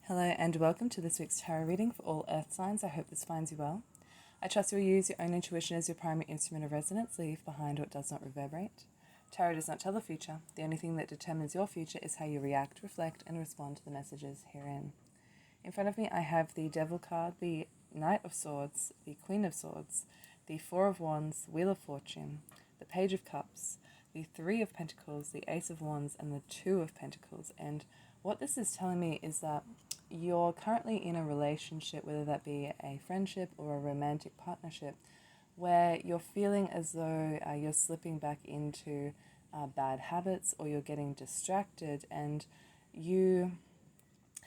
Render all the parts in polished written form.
Hello and welcome to this week's tarot reading for all earth signs. I hope this finds you well. I trust you will use your own intuition as your primary instrument of resonance, leave behind what does not reverberate. Tarot does not tell the future. The only thing that determines your future is how you react, reflect, and respond to the messages herein. In front of me I have the Devil card, the Knight of Swords, the Queen of Swords, the Four of Wands, Wheel of Fortune, the Page of Cups, the Three of Pentacles, the Ace of Wands, and the Two of Pentacles. And what this is telling me is that you're currently in a relationship, whether that be a friendship or a romantic partnership, where you're feeling as though you're slipping back into bad habits, or you're getting distracted, and you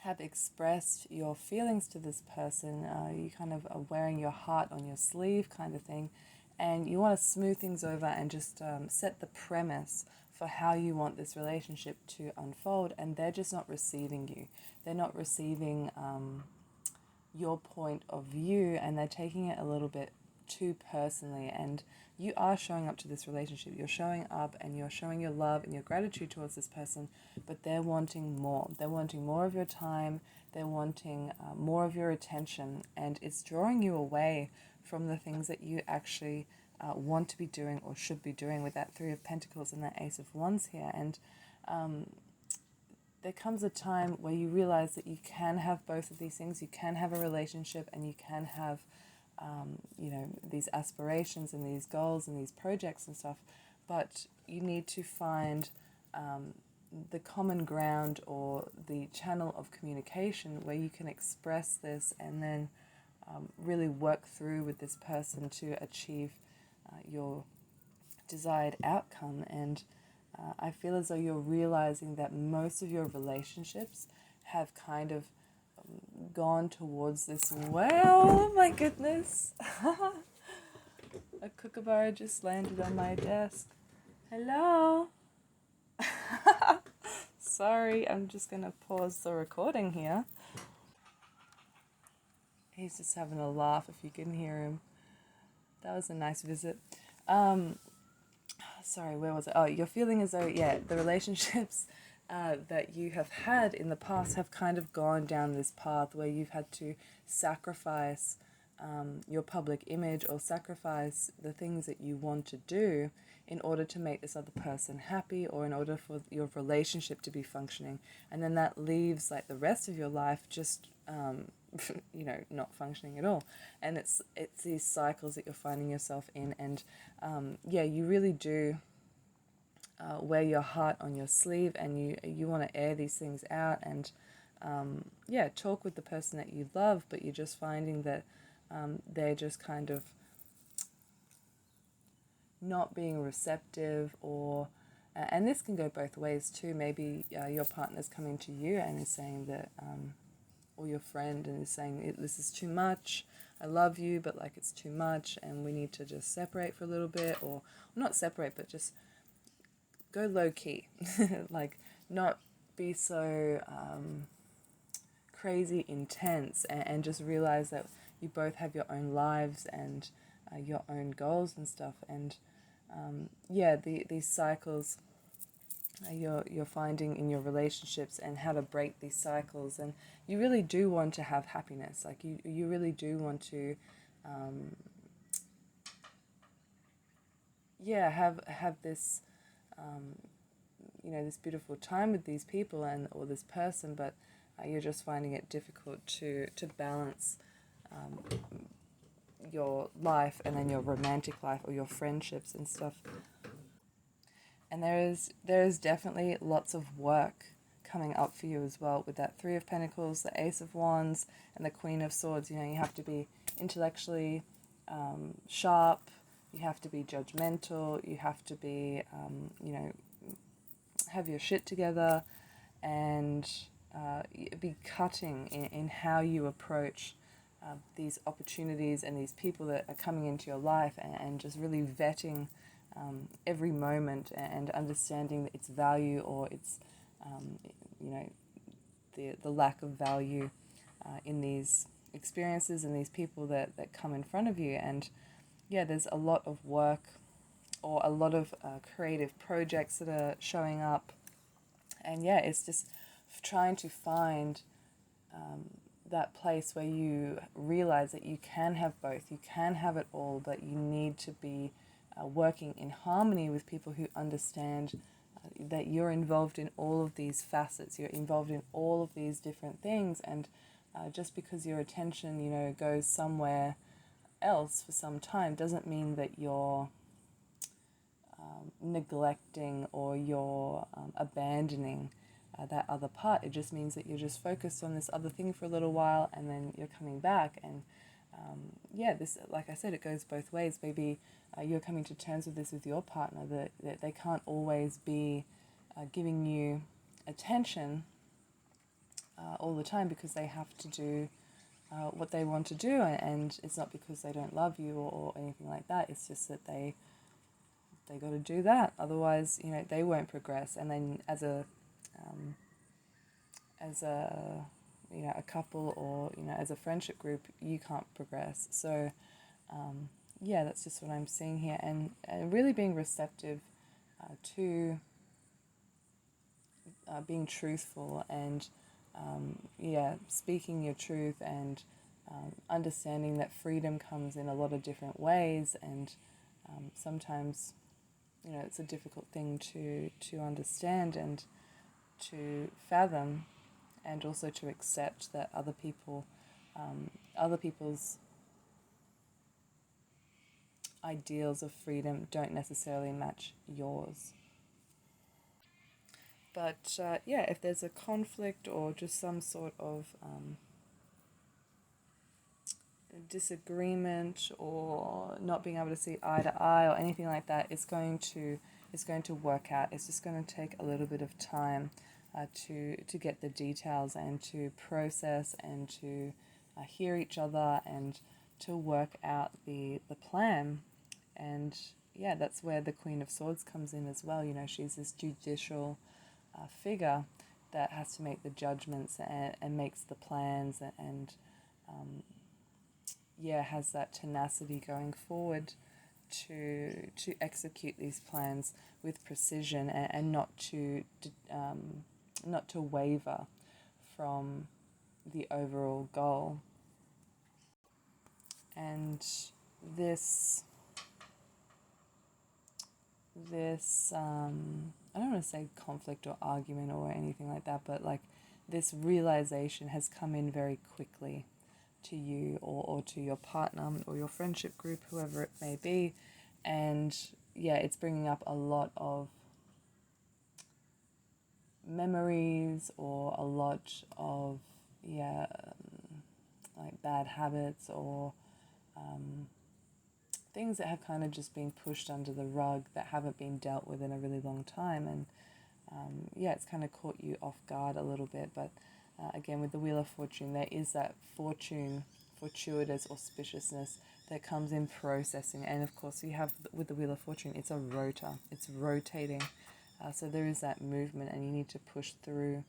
have expressed your feelings to this person. You kind of are wearing your heart on your sleeve kind of thing, and you want to smooth things over and just set the premise for how you want this relationship to unfold, and they're just not receiving you. They're not receiving your point of view, and they're taking it a little bit too personally. And you are showing up to this relationship. You're showing up and you're showing your love and your gratitude towards this person, but they're wanting more. They're wanting more of your time. They're wanting more of your attention, and it's drawing you away from the things that you actually want to be doing or should be doing, with that Three of Pentacles and that Ace of Wands here. And there comes a time where you realize that you can have both of these things. You can have a relationship, and you can have these aspirations and these goals and these projects and stuff, but you need to find the common ground or the channel of communication where you can express this and then really work through with this person to achieve your desired outcome. And I feel as though you're realizing that most of your relationships have kind of gone towards this. Well, my goodness. A kookaburra just landed on my desk. Hello. Sorry, I'm just going to pause the recording here. He's just having a laugh, if you can hear him. That was a nice visit. Sorry, where was it? Oh, you're feeling as though, the relationships that you have had in the past have kind of gone down this path where you've had to sacrifice your public image, or sacrifice the things that you want to do in order to make this other person happy, or in order for your relationship to be functioning. And then that leaves like the rest of your life just not functioning at all. And it's these cycles that you're finding yourself in. And you really do wear your heart on your sleeve, and you want to air these things out and talk with the person that you love, but you're just finding that they're just kind of not being receptive, or and this can go both ways too. Maybe your partner's coming to you and is saying that or your friend, and is saying, this is too much, I love you, but like it's too much and we need to just separate for a little bit, or not separate, but just go low key. Like not be so crazy intense, and just realize that you both have your own lives and your own goals and stuff. And these cycles you're finding in your relationships, and how to break these cycles. And you really do want to have happiness. Like you really do want to have this this beautiful time with these people or this person, but you're just finding it difficult to balance your life and then your romantic life or your friendships and stuff. And there is definitely lots of work coming up for you as well, with that Three of Pentacles, the Ace of Wands, and the Queen of Swords. You have to be intellectually sharp, you have to be judgmental, you have to be have your shit together, and be cutting in how you approach these opportunities and these people that are coming into your life, and just really vetting every moment and understanding its value, or its the lack of value in these experiences and these people that come in front of you. And there's a lot of work, or a lot of creative projects that are showing up. And it's just trying to find that place where you realize that you can have both, you can have it all, but you need to be working in harmony with people who understand that you're involved in all of these facets, you're involved in all of these different things, and just because your attention, goes somewhere else for some time doesn't mean that you're neglecting or you're abandoning that other part. It just means that you're just focused on this other thing for a little while, and then you're coming back. And this, like I said, it goes both ways. Maybe you're coming to terms with this with your partner, that they can't always be giving you attention all the time because they have to do what they want to do, and it's not because they don't love you or anything like that. It's just that they got to do that, otherwise they won't progress. And then as a a couple, or as a friendship group, you can't progress. So that's just what I'm seeing here, and really being receptive to being truthful, and speaking your truth, and understanding that freedom comes in a lot of different ways, and sometimes it's a difficult thing to understand and to fathom, and also to accept that other people's ideals of freedom don't necessarily match yours. But if there's a conflict or just some sort of disagreement, or not being able to see eye to eye or anything like that, it's going to work out. It's just going to take a little bit of time to get the details, and to process, and to hear each other, and to work out the plan. And that's where the Queen of Swords comes in as well. She's this judicial figure that has to make the judgments, and makes the plans, and has that tenacity going forward to execute these plans with precision, and not to waver from the overall goal. And this I don't want to say conflict or argument or anything like that, but like this realization has come in very quickly to you, or to your partner, or your friendship group, whoever it may be. And it's bringing up a lot of memories, or a lot of like bad habits, or things that have kind of just been pushed under the rug, that haven't been dealt with in a really long time. And it's kind of caught you off guard a little bit. But again, with the Wheel of Fortune, there is that fortuitous auspiciousness that comes in processing. And of course, you have with the Wheel of Fortune, it's a rotor, it's rotating. So there is that movement, and you need to push through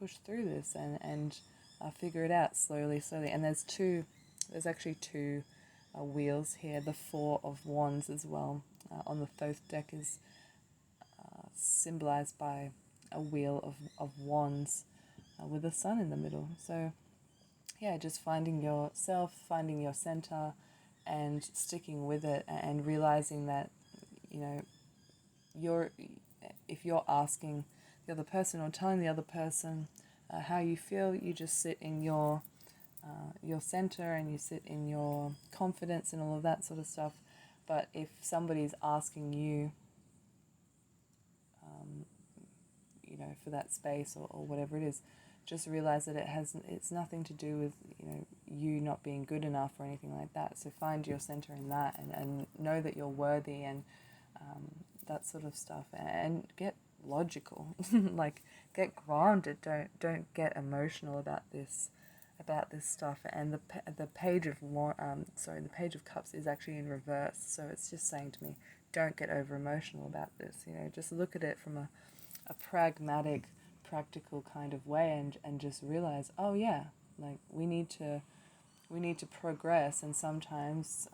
this, and figure it out slowly. And there's actually two wheels here. The Four of Wands as well on the Thoth deck is symbolized by a wheel of wands with the sun in the middle. So just finding yourself, finding your center, and sticking with it, and realizing that if you're asking the other person, or telling the other person how you feel, you just sit in your center, and you sit in your confidence, and all of that sort of stuff. But if somebody's asking you for that space, or whatever it is, just realize that it's nothing to do with you not being good enough or anything like that. So find your center in that, and know that you're worthy, and that sort of stuff, and get logical. Like, get grounded. Don't get emotional about this stuff. And the Page of the Page of Cups is actually in reverse, so it's just saying to me, don't get over emotional about this. Just look at it from a pragmatic, practical kind of way, and just realize, like we need to progress, and sometimes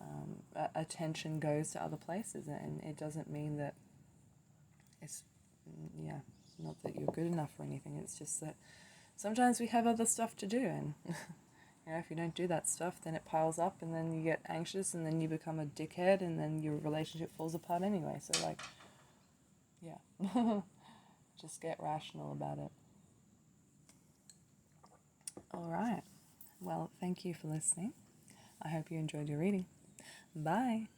attention goes to other places, and it doesn't mean that it's not that you're good enough or anything. It's just that sometimes we have other stuff to do, and you know, if you don't do that stuff, then it piles up, and then you get anxious, and then you become a dickhead, and then your relationship falls apart anyway. So, like, yeah, just get rational about it. All right. Well, thank you for listening. I hope you enjoyed your reading. Bye.